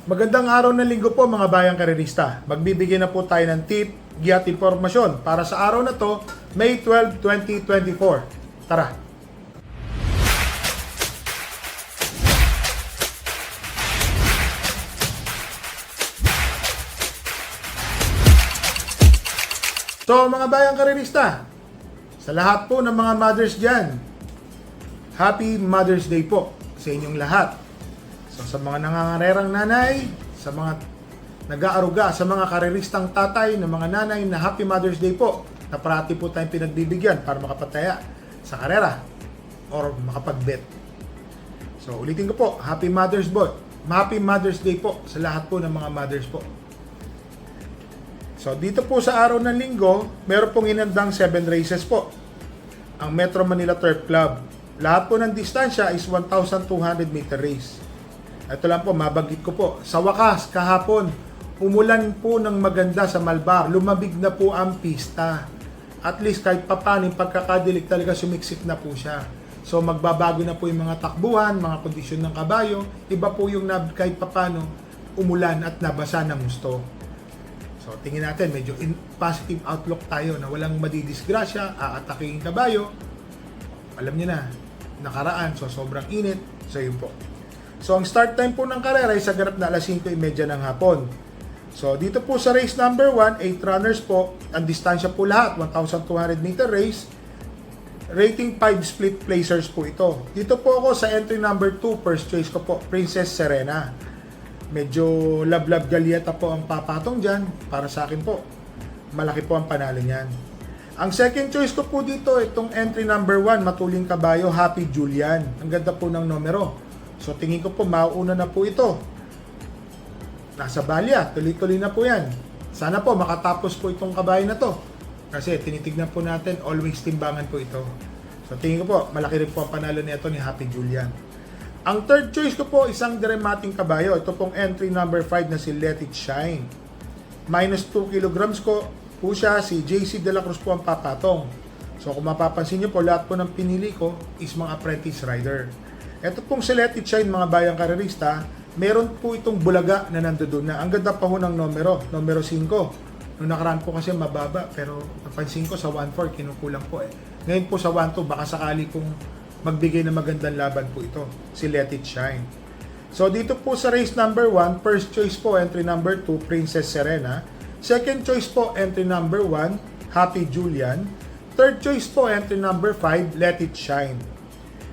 Magandang araw ng linggo po mga bayang karerista. Magbibigay na po tayo ng tip, giya at impormasyon para sa araw na to, May 12, 2024. Tara! So mga bayang karerista, sa lahat po ng mga mothers dyan, Happy Mother's Day po sa inyong lahat. So sa mga nangangarerang nanay, sa mga nag-aaruga, sa mga kareristang tatay ng mga nanay na Happy Mother's Day po, na parati po tayong pinagbibigyan para makapataya sa karera or makapag-bet. So ulitin ko po, Happy Mother's Day po sa lahat po ng mga mothers po. So dito po sa araw ng linggo, meron pong inandang 7 races po. Ang Metro Manila Turf Club. Lahat po ng distansya is 1,200 meter race. Ito lang po, mabanggit ko po. Sa wakas, kahapon, umulan po ng maganda sa Malbar. Lumabig na po ang pista. At least kahit papanin, pagkakadilig talaga sumiksik na po siya. So magbabago na po yung mga takbuhan, mga kondisyon ng kabayo. Iba po yung kahit papano umulan at nabasa ng gusto. So tingin natin, medyo positive outlook tayo na walang madidisgrasya, aataking kabayo. Alam niyo na, nakaraan, so sobrang init. So yun po. So ang start time po ng karera ay sa ganap na alas 5:30 ng hapon. So dito po sa race number 1, 8 runners po. Ang distansya po lahat, 1,200 meter race. Rating 5 split placers po ito. Dito po ako sa entry number 2, first choice ko po, Princess Serena. Medyo love-love Galieta po ang papatong dyan. Para sa akin po, malaki po ang panalo niyan. Ang second choice ko po dito, itong entry number 1, matuling kabayo, Happy Julian. Ang ganda po ng numero. So tingin ko po, mauuna na po ito. Nasa balya, tuloy-tuloy na po yan. Sana po makatapos po itong kabayo na to. Kasi tinitignan po natin, always timbangan po ito. So tingin ko po, malaki rin po ang panalo nito ni Happy Julian. Ang third choice ko po, isang dramating kabayo. Ito pong entry number 5 na si Let It Shine. Minus 2 kilograms ko po siya, si JC De La Cruz po ang papatong. So kung mapapansin nyo po, lahat po ng pinili ko is mga apprentice rider. Ito pong si Let It Shine, mga bayang karerista, meron po itong bulaga na nandoon na. Ang ganda pa ho ng numero 5. Noong nakaraan po kasi mababa, pero napansin ko sa 1-4, kinukulang po eh. Ngayon po sa 1-2, baka sakali pong magbigay ng magandang laban po ito, si Let It Shine. So dito po sa race number 1, first choice po, entry number 2, Princess Serena. Second choice po, entry number 1, Happy Julian. Third choice po, entry number 5, Let It Shine.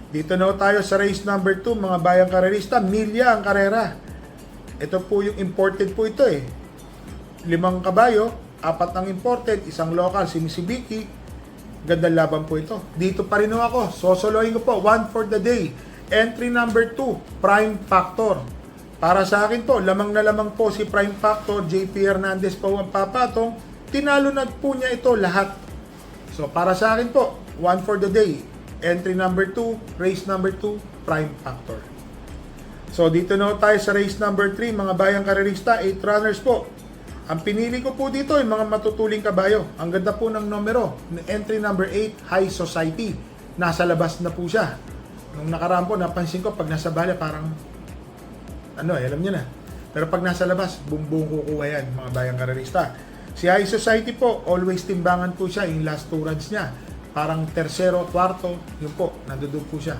Dito na tayo sa race number 2, mga bayang karerista, milya ang karera. Ito po yung imported po ito eh. 5 kabayo, 4 ang imported, 1 local, si Mitsubishi. Gandang laban po ito. Dito pa rin ako, sosolohin ko po, 1 for the day. Entry number 2, Prime Factor. Para sa akin po, lamang na lamang po si Prime Factor, JP Hernandez po ang papatong. Tinalo na po niya ito lahat. So para sa akin po, 1 for the day. Entry number 2, race number 2, Prime Factor. So dito na tayo sa race number 3, mga bayang karerista, 8 runners po. Ang pinili ko po dito ay mga matutuling kabayo. Ang ganda po ng numero. Entry number 8, High Society. Nasa labas na po siya. Nung nakaraan po, napansin ko pag nasa balya parang alam niyo na. Pero pag nasa labas, bumbong kukuha yan, mga bayang karerista. Si High Society po, always timbangan po siya yung last 2 runs niya. Parang tersero, kwarto, yun po, nandoon po siya.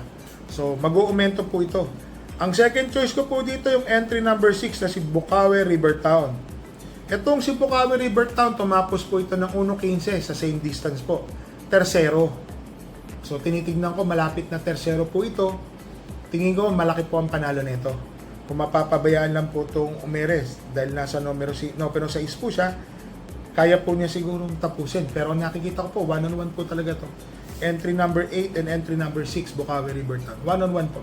So, mag-uumento po ito. Ang second choice ko po dito, yung entry number 6 na si Bukawi Rivertown. Itong si Bukawi Rivertown, tumapos po ito ng 1.15 sa same distance po. Tersero. So, tinitignan ko, malapit na tersero po ito. Tingin ko, malaki po ang panalo nito. Kung mapapabayaan lang po itong Umeres, dahil nasa numero 6 po siya, kaya po niya sigurong tapusin. Pero nakikita ko po, 1-on-1 po talaga to. Entry number 8 and entry number 6, Bukawi Rivertown. 1-on-1 po.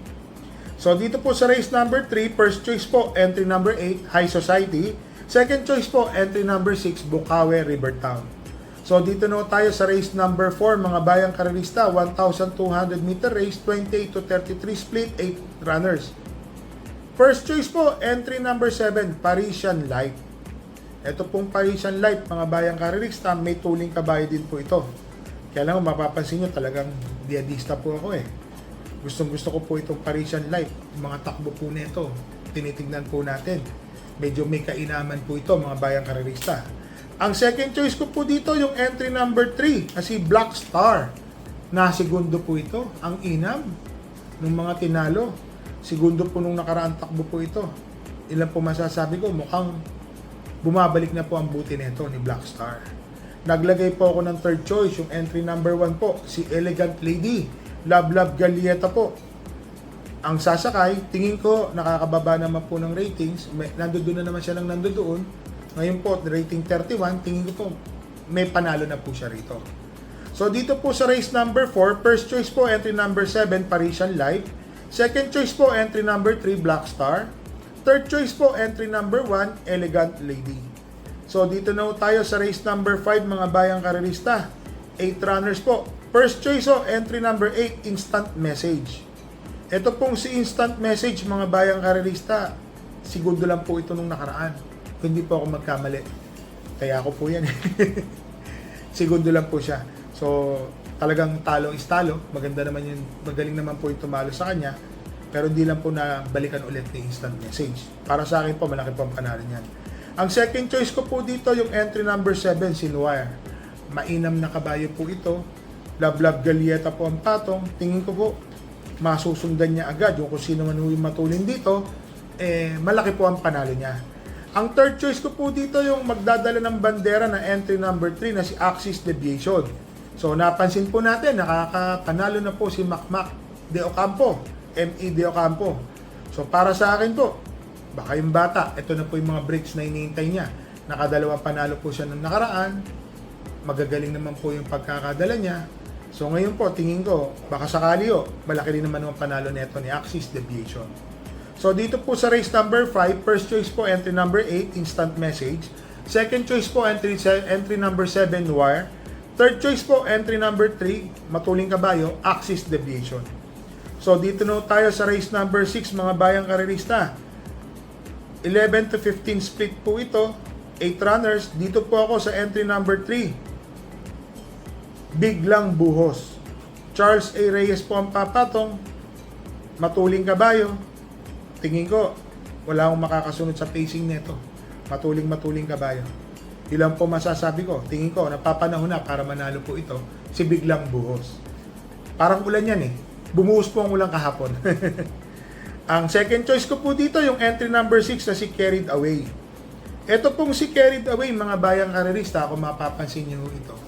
So dito po sa race number 3, first choice po, entry number 8, High Society. Second choice po, entry number 6, Bukawi Rivertown. So dito na tayo sa race number 4, mga bayang karerista, 1,200 meter race, 28 to 33 split, 8 runners. First choice po, entry number 7, Parisian Light. Ito pong Parisian Light, mga bayang karerista, may tuling kabayo din po ito. Kaya lang, mapapansin nyo, talagang diadista po ako eh. Gustong gusto ko po itong Parisian Light. Yung mga takbo po nito, tinitignan po natin. Medyo may kainaman po ito mga bayang karerista. Ang second choice ko po dito yung entry number 3 na si Black Star. Na segundo po ito. Ang inam ng mga tinalo. Segundo po nung nakaraang takbo po ito. Ilan po masasabi ko, mukhang bumabalik na po ang buti nito ni Black Star. Naglagay po ako ng third choice, yung entry number 1 po, si Elegant Lady. Love Galieta po. Ang sasakay, tingin ko nakakababa naman po ng ratings. Nandoon na naman siya ng nandoon. Ngayon po, rating 31, tingin ko po may panalo na po siya rito. So dito po sa race number 4, first choice po entry number 7, Parisian Life. Second choice po entry number 3, Black Star. Third choice po entry number 1, Elegant Lady. So dito na tayo sa race number 5 mga bayang karerista. 8 runners po. First choice po entry number 8, Instant Message. Ito pong si Instant Message mga bayang karerista, segundo lang po ito nung nakaraan. Hindi po ako magkamali. Kaya ako po yan. Segundo lang po siya. So, talagang talo is talo. Maganda naman yun. Magaling naman po yung tumalo sa kanya. Pero hindi lang po na balikan ulit ni Instant Message. Para sa akin po, malaki po ang panalo niyan. Ang second choice ko po dito, yung entry number 7, Sinwire. Mainam na kabayo po ito. Love Galieta po ang patong. Tingin ko po, masusundan niya agad yung kung sino man yung matulin dito, malaki po ang panalo niya. Ang third choice ko po dito yung magdadala ng bandera na entry number 3 na si Axis Deviation. So napansin po natin, nakakapanalo na po si Macmac De Ocampo, M.E. De Ocampo. So para sa akin po, baka yung bata, ito na po yung mga breaks na hinihintay niya. Nakadalawang panalo po siya ng nakaraan, magagaling naman po yung pagkakadala niya. So ngayon po, tingin ko, baka sakali malaki rin naman ang panalo nito ni Axis Deviation. So dito po sa race number 5, first choice po entry number 8, Instant Message. Second choice po entry number 7, Wire. Third choice po entry number 3, Matuling Kabayo, Axis Deviation. So dito na tayo sa race number 6 mga bayang karerista. 11 to 15 split po ito, 8 runners. Dito po ako sa entry number 3. Biglang Buhos. Charles A. Reyes po ang papatong. Matuling Kabayo. Tingin ko, wala akong makakasunod sa pacing nito. Matuling Kabayo. Ilan po masasabi ko? Tingin ko, napapanahon na para manalo po ito, si Biglang Buhos. Parang ulan yan eh. Bumuhos po ang ulan kahapon. Ang second choice ko po dito, yung entry number 6 na si Carried Away. Ito pong si Carried Away, mga bayang karerista, kung mapapansin nyo ito.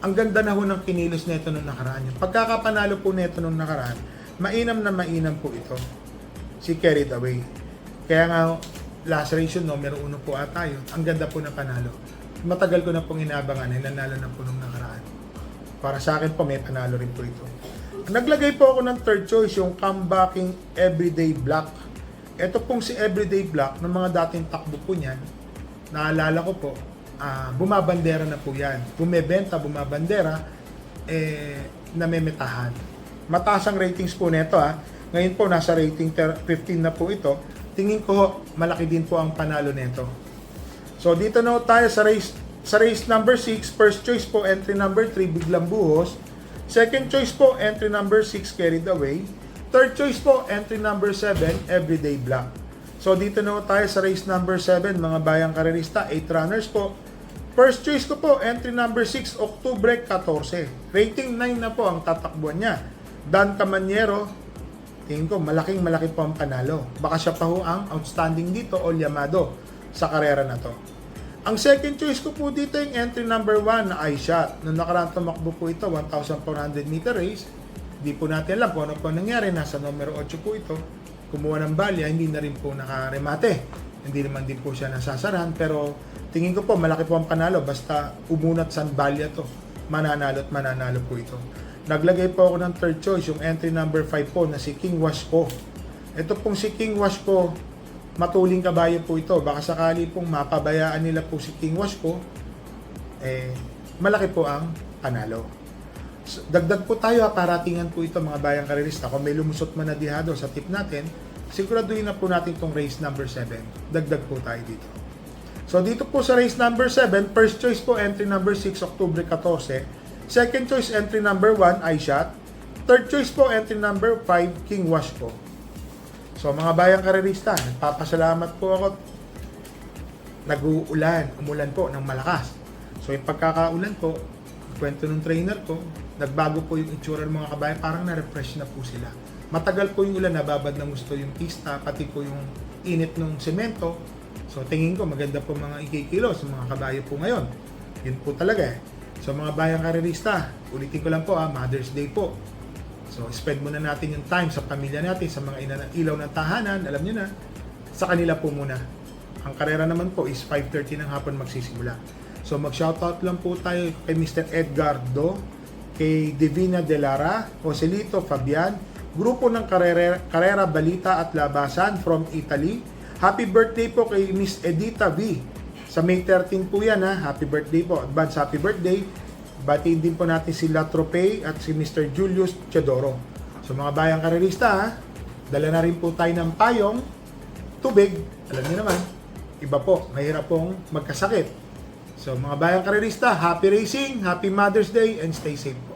Ang ganda na ho ng kinilos nito nung nakaraan. Yung pagkakapanalo po nito nung nakaraan, mainam na mainam po ito. Si Carried Away. Kaya nga, last race yun, numero 1 po ata yun. Ang ganda po na panalo. Matagal ko na pong inaabangan, nanalo na po nung nakaraan. Para sa akin po, may panalo rin po ito. Naglagay po ako ng third choice, yung Comebacking Everyday Black. Ito pong si Everyday Black, ng mga dating takbo po niyan, naalala ko po, bumabandera na po yan. Bumebenta, bumabandera, namemetahan. Mataas ang ratings po nito Ngayon po, nasa rating 15 na po ito. Tingin ko, malaki din po ang panalo nito. So, dito na tayo sa race number 6. First choice po, entry number 3, Biglang Buhos. Second choice po, entry number 6, Carried Away. Third choice po, entry number 7, Everyday Black. So, dito na tayo sa race number 7, mga bayang karerista, 8 runners po. First choice ko po, entry number 6, Oktubre 14. Rating 9 na po ang tatakbuhan niya. Dan Camaniero, tingin ko, malaki po ang panalo. Baka siya pa ho ang outstanding dito o Yamado sa karera na to. Ang second choice ko po dito yung entry number 1 na iShot. Noong nakaraan tumakbo po ito, 1,400 meter race. Hindi po natin alam kung ano po nangyari. Nasa numero 8 po ito. Kumuha ng balya, hindi na rin po nakaremate. Hindi naman din po siya nasasaran. Pero tingin ko po, malaki po ang panalo. Basta umunat sa balya to. Mananalo at mananalo po ito. Naglagay po ako ng third choice, yung entry number 5 po na si King Washko. Ito pong si King Washko, matuling kabayo po ito. Baka sakali pong mapabayaan nila po si King Washko, malaki po ang panalo. So, dagdag po tayo paratingan po ito mga bayang karerista. Kung may lumusot man na dihado sa tip natin, siguraduhin na po natin itong race number 7. Dagdag po tayo dito. So dito po sa race number 7, first choice po entry number 6, Oktubre 14. Second choice entry number 1, iShot. Third choice po entry number 5, King Washko. So mga bayang karerista, nagpapasalamat po ako. Umulan po ng malakas. So yung pagkakaulan po, kwento ng trainer ko, nagbago po yung itsura ng mga kabayan, parang na-refresh na po sila. Matagal po yung ulan, nababad ng gusto yung pista, pati po yung init ng semento. So tingin ko maganda po mga ikikilos, mga kabayo po ngayon. Yun po talaga eh. So mga bayang karerista, ulitin ko lang po Mother's Day po. So spend muna natin yung time sa pamilya natin, sa mga ilaw ng tahanan, alam nyo na, sa kanila po muna. Ang karera naman po is 5:30 ng hapon magsisimula. So mag-shoutout lang po tayo kay Mr. Edgardo, kay Divina Delara, Joselito Fabian, grupo ng Karera Balita at Labasan from Italy. Happy birthday po kay Miss Edita V. Sa May 13 po yan ha. Happy birthday po. Advance happy birthday. Batiin din po natin si La Tropey at si Mr. Julius Chadoro. So mga bayang karerista ha, dala na rin po tayo ng payong, tubig, alam niyo naman, iba po, mahirap pong magkasakit. So mga bayang karerista, happy racing, happy Mother's Day, and stay safe po.